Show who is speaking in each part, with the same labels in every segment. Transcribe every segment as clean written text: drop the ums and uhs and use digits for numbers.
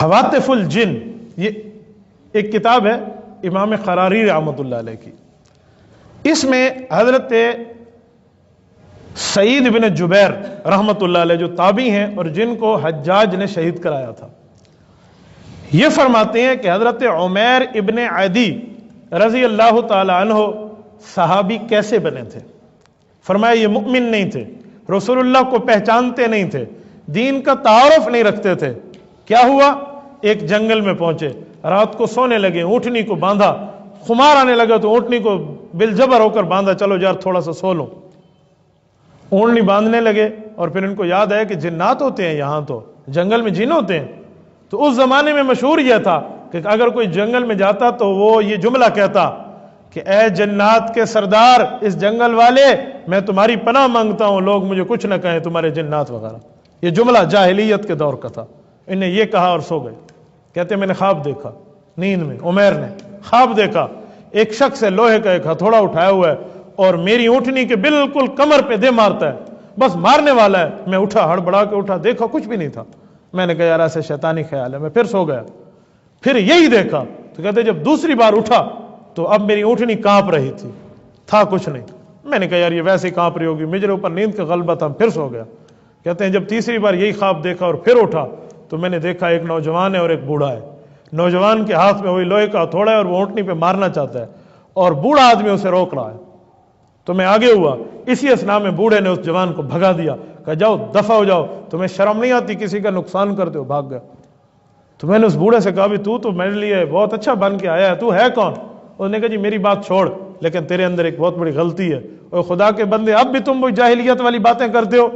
Speaker 1: हवातिफ उल जिन, ये एक किताब है इमाम क़रारी रहमतुल्लाह अलैह की। इसमें हज़रत सईद बिन जुबैर रहमतुल्लाह अलैह जो ताबी हैं और जिनको हज्जाज ने शहीद कराया था, ये फरमाते हैं कि हज़रत उमैर इब्न अदी रज़ी अल्लाह ताला अन्हो सहाबी कैसे बने थे। फरमाया ये मुमिन नहीं थे, रसूलुल्लाह को पहचानते नहीं थे, दीन का तारुफ नहीं रखते थे। क्या हुआ, एक जंगल में पहुंचे, रात को सोने लगे, ऊँटनी को बांधा, खुमार आने लगा तो ऊँटनी को बिलजबर होकर बांधा, चलो यार थोड़ा सा सो लो। ऊँटनी बांधने लगे और फिर इनको याद आया कि जिन्नात होते हैं, यहाँ तो जंगल में जिन होते हैं। तो उस जमाने में मशहूर यह था कि अगर कोई जंगल में जाता तो वो ये जुमला कहता कि ए जन्नात के सरदार, इस जंगल वाले, मैं तुम्हारी पनाह मांगता हूं, लोग मुझे कुछ न कहें तुम्हारे जन्नात वगैरह। ये जुमला जाहिलियत के दौर का था। इन्हें ये कहा और सो गए। कहते मैंने ख्वाब देखा, नींद में उमैर ने ख्वाब देखा, एक शख्स है लोहे का एक हथौड़ा उठाया हुआ है और मेरी ऊँटनी के बिल्कुल कमर पे दे मारता है, बस मारने वाला है। मैं उठा, हड़बड़ा के उठा, देखा कुछ भी नहीं था। मैंने कहा यार ऐसे शैतानी ख्याल है, मैं फिर सो गया। फिर यही देखा। तो कहते जब दूसरी बार उठा तो अब मेरी ऊँटनी कांप रही थी, था कुछ नहीं। मैंने कहा यार ये वैसे ही कांप रही होगी, मेरे ऊपर नींद का गलबा था, फिर सो गया। कहते हैं जब तीसरी बार यही ख्वाब देखा और फिर उठा तो मैंने देखा एक नौजवान है और एक बूढ़ा है। नौजवान के हाथ में वही लोहे का हथौड़ा है और वो ऊँटनी पे मारना चाहता है और बूढ़ा आदमी उसे रोक रहा है। तो मैं आगे हुआ, इसी असना में बूढ़े ने उस जवान को भगा दिया, कहा जाओ दफा हो जाओ, तुम्हें शर्म नहीं आती, किसी का नुकसान करते हो। भाग गया। तो मैंने उस बूढ़े से कहा भी तू तो मेरे लिए बहुत अच्छा बन के आया है, तू है कौन? उसने कहा जी मेरी बात छोड़, लेकिन तेरे अंदर एक बहुत बड़ी गलती है, और खुदा के बंदे अब भी तुम वो जाहिलियत वाली बातें करते हो।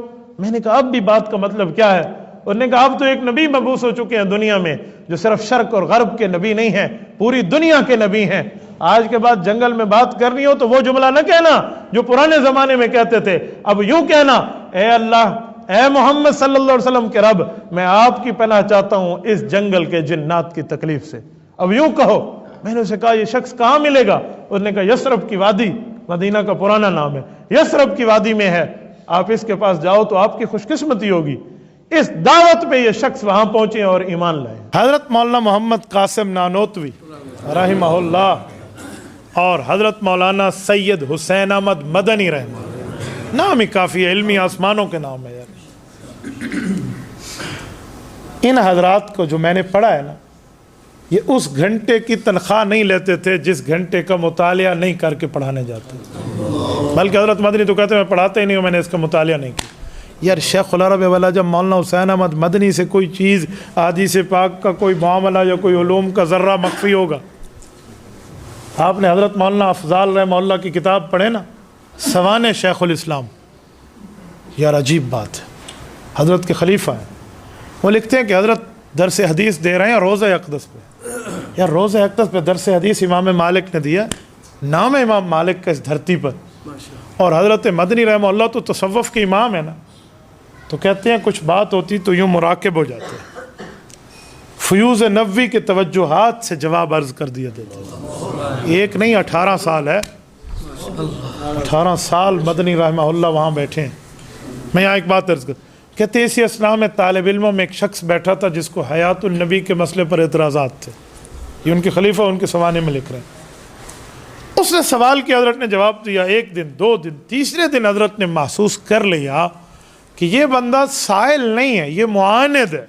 Speaker 1: मैंने कहा अब भी बात का मतलब क्या है? उसने कहा अब तो एक नबी मबूस हो चुके हैं दुनिया में जो सिर्फ शर्क और गरब के नबी नहीं है, पूरी दुनिया के नबी हैं। आज के बाद जंगल में बात करनी हो तो वो जुमला न कहना जो पुराने जमाने में कहते थे, अब यूं कहना, ए अल्लाह, ए मोहम्मद सल्लल्लाहु अलैहि वसल्लम के रब, मैं आपकी पनाह चाहता हूं इस जंगल के जिन्नात की तकलीफ से, अब यूं कहो। मैंने उसे कहा ये शख्स कहां मिलेगा? उसने कहा यसरब की वादी, मदीना का पुराना नाम है, यसरब की वादी में है, आप इसके पास जाओ तो आपकी खुशकिस्मती होगी। इस दावत पे ये शख्स वहां पहुंचे और ईमान लाए। हजरत मौलाना मोहम्मद कासिम नानोतवी रहमहुल्लाह और हजरत मौलाना सैयद हुसैन अहमद मदनी रहमहुल्लाह, नाम ही काफी है, इल्मी आसमानों के नाम है यार। इन हजरात को जो मैंने पढ़ा है ना, ये उस घंटे की तनख्वाह नहीं लेते थे जिस घंटे का मुतालिया नहीं करके पढ़ाने जाते, बल्कि हजरत मदनी तो कहते मैं पढ़ाते ही नहीं हूँ, मैंने इसका मुतालिया नहीं किया। यार शेख अरब वाला जब मौलाना हुसैन अहमद मदनी से कोई चीज़ हदीस पाक का कोई मामला या कोई उलूम का ज़र्रा मख्फी होगा, आपने हज़रत मौलाना अफजाल रहमहुल्लाह की किताब पढ़े ना, सवाने शेखुल इस्लाम, यार अजीब बात है। हज़रत के खलीफा हैं, वो लिखते हैं कि हज़रत दरस हदीस दे रहे हैं रोज़े अक़दस पे। यार रोज़े अक़दस पे दरस हदीस इमाम मालिक ने दिया, नाम है इमाम मालिक का इस धरती पर, और हज़रत मदनी रहमहुल्लाह तो तसव्वुफ़ के इमाम है ना, तो कहते हैं कुछ बात होती तो यूँ मुराकिब हो जाते, फ़यूज़ नबवी के तवज्जुहात से जवाब अर्ज़ कर दिया देते। एक नहीं 18 साल है, 18 साल मदनी रहमहुल्लाह वहाँ बैठे हैं। मैं यहाँ एक बात अर्ज़ कर, कहते इसी असना में तालिब इल्मों में एक शख्स बैठा था जिसको हयातुन नबी के मसले पर एतराज़ात थे, ये उनके खलीफा उनके सवाने में लिख रहे हैं। उसने सवाल किया, हज़रत ने जवाब दिया। एक दिन, 2 दिन, तीसरे दिन हज़रत ने महसूस कर लिया कि ये बंदा साइल नहीं है, ये मुआनिद है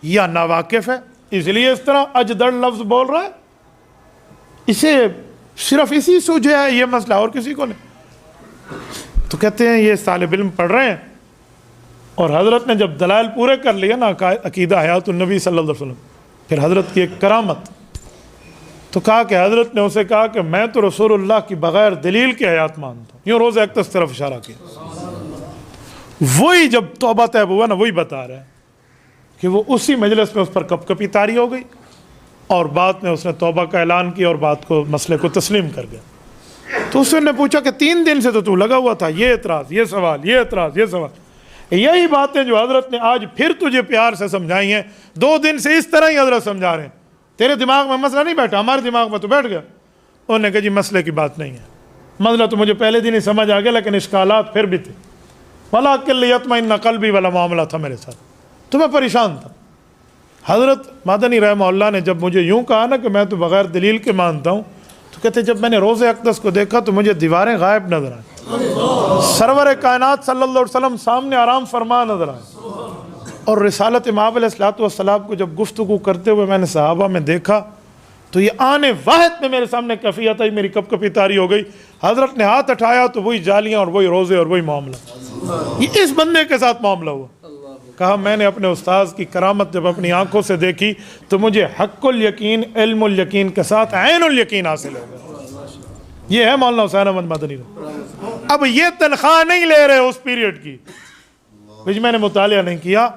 Speaker 1: या नावाकिफ़ है, इसलिए इस तरह अजदड़ लफ्ज़ बोल रहा है, इसे सिर्फ इसी सूझे है ये मसला और किसी को नहीं। तो कहते हैं ये तालिब इल्म पढ़ रहे हैं और हज़रत ने जब दलाइल पूरे कर लिया ना अकीदा हयातुन नबी सल्लल्लाहु अलैहि वसल्लम, फिर हज़रत की एक करामत, तो कहा कि हज़रत ने उसे कहा कि मैं तो रसूलुल्लाह की बग़ैर दलील की हयात मानता हूँ, यूँ रोज़े अक़दस तरफ इशारा किया। वही जब तौबा तैब हुआ ना, वही बता रहे हैं कि वो उसी मजलिस में उस पर कपकपी तारी हो गई और बाद में उसने तौबा का ऐलान किया और बात को मसले को तस्लीम कर गया। तो उसने पूछा कि 3 दिन से तो तू लगा हुआ था, ये एतराज़, ये सवाल, ये एतराज़, ये सवाल, यही बातें जो हज़रत ने आज फिर तुझे प्यार से समझाई हैं, 2 दिन से इस तरह ही हज़रत समझा रहे हैं, तेरे दिमाग में मसला नहीं बैठा, हमारे दिमाग में तो बैठ गया। उन्होंने कहा जी मसले की बात नहीं है, मसला तो मुझे पहले दिन ही समझ आ गया, लेकिन इश्कालात फिर भी थे, वला किल्लियतमइन्न क़ल्बी वाला मामला था मेरे साथ, तो मैं परेशान था। حضرت مدنی رحمہ اللہ نے جب مجھے یوں کہا نا کہ میں تو بغیر دلیل کے مانتا ہوں، تو کہتے جب میں نے روضہ اقدس کو دیکھا تو مجھے دیواریں غائب نظر آئیں، سرور کائنات صلی اللہ علیہ وسلم سامنے آرام فرما نظر آئے، اور رسالت امام علیہ السلام کو جب گفتگو کرتے ہوئے میں نے صحابہ میں دیکھا تو یہ آنے واحد میں میرے سامنے کیفیت آئی، میری کپ کپی طاری ہو گئی۔ حضرت نے ہاتھ اٹھایا تو وہی جالیاں اور وہی روزے اور وہی معاملہ، یہ اس بندے کے ساتھ معاملہ ہوا۔ کہا میں نے اپنے استاذ کی کرامت جب اپنی آنکھوں سے دیکھی تو مجھے حق الیقین، علم الیقین کے ساتھ عین الیقین حاصل ہو گیا۔ یہ ہے مولانا حسین احمد مدنی۔ اب یہ تنخواہ نہیں لے رہے اس پیریڈ کی، میں نے مطالعہ نہیں کیا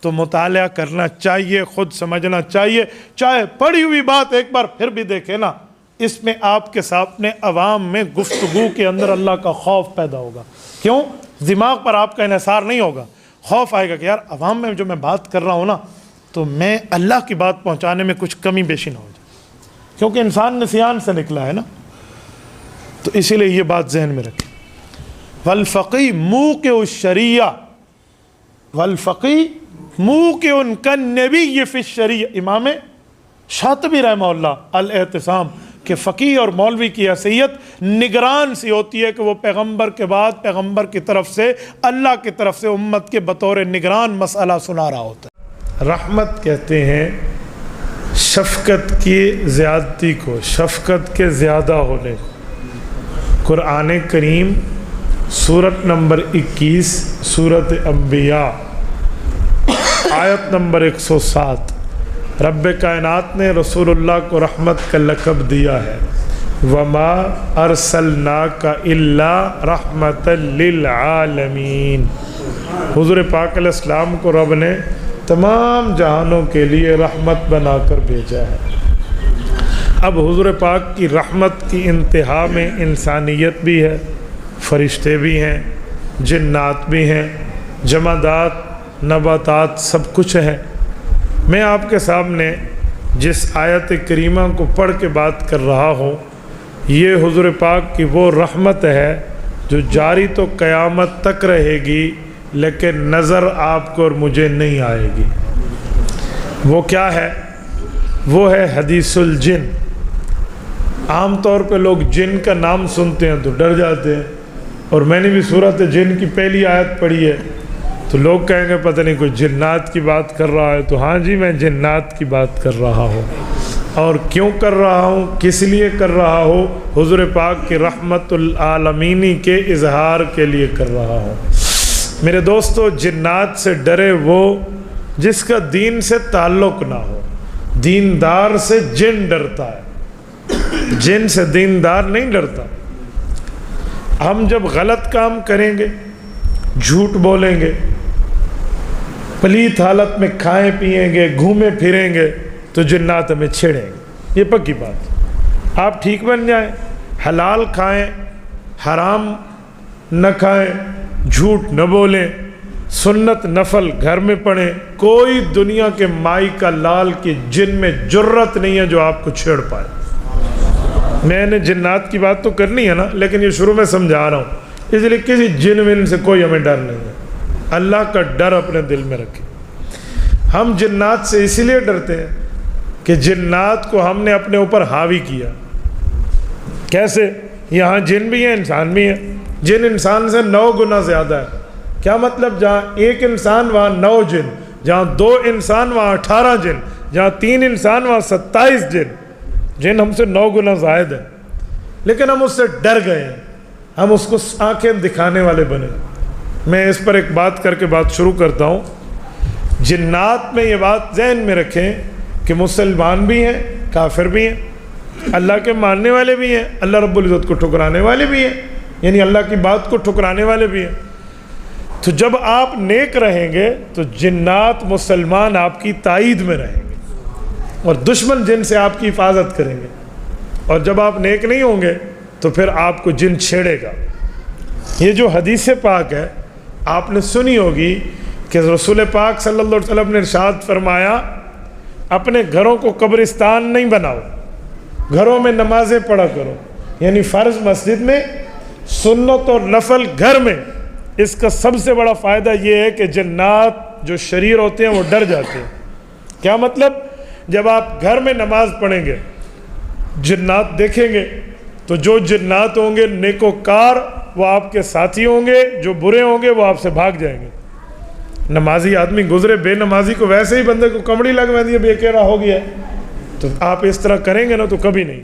Speaker 1: تو مطالعہ کرنا چاہیے، خود سمجھنا چاہیے، چاہے پڑھی ہوئی بات ایک بار پھر بھی دیکھیں نا، اس میں آپ کے سامنے عوام میں گفتگو کے اندر اللہ کا خوف پیدا ہوگا۔ کیوں؟ دماغ پر آپ کا انحصار نہیں ہوگا، خوف آئے گا کہ یار عوام میں جو میں بات کر رہا ہوں نا تو میں اللہ کی بات پہنچانے میں کچھ کمی بیشی نہ ہو جائے، کیونکہ انسان نسیان سے نکلا ہے نا۔ تو اسی لیے یہ بات ذہن میں رکھیں۔ والفقی موقع الشریعہ، والفقی موقع کالنبی فی الشریعہ۔ امام شاطبی رحمہ اللہ الاعتصام کہ فقیہ اور مولوی کی حیثیت نگران سی ہوتی ہے کہ وہ پیغمبر کے بعد پیغمبر کی طرف سے، اللہ کی طرف سے امت کے بطور نگران مسئلہ سنا رہا ہوتا ہے۔ رحمت کہتے ہیں شفقت کی زیادتی کو، شفقت کے زیادہ ہونے کو۔ قرآن کریم سورت نمبر 21 سورت انبیاء آیت نمبر 107، رب کائنات نے رسول اللہ کو رحمت کا لقب دیا ہے، وما ارسلناک الا رحمتا للعالمین۔ حضور پاک علیہ السلام کو رب نے تمام جہانوں کے لیے رحمت بنا کر بھیجا ہے۔ اب حضور پاک کی رحمت کی انتہا میں انسانیت بھی ہے، فرشتے بھی ہیں، جنات بھی ہیں، جمادات، نباتات، سب کچھ ہے۔ میں آپ کے سامنے جس آیت کریمہ کو پڑھ کے بات کر رہا ہوں، یہ حضور پاک کی وہ رحمت ہے جو جاری تو قیامت تک رہے گی لیکن نظر آپ کو اور مجھے نہیں آئے گی۔ وہ کیا ہے؟ وہ ہے حدیث الجن۔ عام طور پہ لوگ جن کا نام سنتے ہیں تو ڈر جاتے ہیں، اور میں نے بھی سورۃ جن کی پہلی آیت پڑھی ہے تو لوگ کہیں گے پتہ نہیں کوئی جنات کی بات کر رہا ہے، تو ہاں جی میں جنات کی بات کر رہا ہوں، اور کیوں کر رہا ہوں، کس لیے کر رہا ہوں؟ حضور پاک کی رحمت العالمینی کے اظہار کے لیے کر رہا ہوں۔ میرے دوستو، جنات سے ڈرے وہ جس کا دین سے تعلق نہ ہو۔ دیندار سے جن ڈرتا ہے، جن سے دیندار نہیں ڈرتا۔ ہم جب غلط کام کریں گے، جھوٹ بولیں گے، پلیت حالت میں کھائیں پئیں گے، گھومیں پھریں گے تو جنات ہمیں چھیڑیں گے، یہ پکی بات۔ آپ ٹھیک بن جائیں، حلال کھائیں، حرام نہ کھائیں، جھوٹ نہ بولیں، سنت نفل گھر میں پڑھیں، کوئی دنیا کے مائی کا لال کی جن میں جرت نہیں ہے جو آپ کو چھیڑ پائے۔ میں نے جنات کی بات تو کرنی ہے نا، لیکن یہ شروع میں سمجھا رہا ہوں، اس لیے کسی جن ون سے کوئی ہمیں ڈر نہیں ہے۔ اللہ کا ڈر اپنے دل میں رکھیں۔ ہم جنات سے اسی لیے ڈرتے ہیں کہ جنات کو ہم نے اپنے اوپر حاوی کیا۔ کیسے؟ یہاں جن بھی ہیں، انسان بھی ہیں۔ جن انسان سے 9 گنا زیادہ ہے۔ کیا مطلب؟ جہاں 1 انسان وہاں 9 جن، جہاں 2 انسان وہاں 18 جن، جہاں 3 انسان وہاں 27 جن۔ جن ہم سے 9 گنا زائد ہے، لیکن ہم اس سے ڈر گئے ہیں، ہم اس کو آنکھیں دکھانے والے بنے۔ میں اس پر ایک بات کر کے بات شروع کرتا ہوں۔ جنات میں یہ بات ذہن میں رکھیں کہ مسلمان بھی ہیں، کافر بھی ہیں، اللہ کے ماننے والے بھی ہیں، اللہ رب العزت کو ٹھکرانے والے بھی ہیں، یعنی اللہ کی بات کو ٹھکرانے والے بھی ہیں۔ تو جب آپ نیک رہیں گے تو جنات مسلمان آپ کی تائید میں رہیں گے اور دشمن جن سے آپ کی حفاظت کریں گے، اور جب آپ نیک نہیں ہوں گے تو پھر آپ کو جن چھیڑے گا۔ یہ جو حدیث پاک ہے آپ نے سنی ہوگی کہ رسول پاک صلی اللہ علیہ وسلم نے ارشاد فرمایا، اپنے گھروں کو قبرستان نہیں بناؤ، گھروں میں نمازیں پڑھا کرو، یعنی فرض مسجد میں، سنت اور نفل گھر میں۔ اس کا سب سے بڑا فائدہ یہ ہے کہ جنات جو شریر ہوتے ہیں وہ ڈر جاتے ہیں کیا مطلب؟ جب آپ گھر میں نماز پڑھیں گے جنات دیکھیں گے تو جو جنات ہوں گے نیکوکار وہ آپ کے ساتھی ہوں گے، جو برے ہوں گے وہ آپ سے بھاگ جائیں گے۔ نمازی آدمی گزرے، بے نمازی کو ویسے ہی بندے کو کمڑی لگ رہی ہے، بے قہرا ہو گیا ہے، تو آپ اس طرح کریں گے نا تو کبھی نہیں۔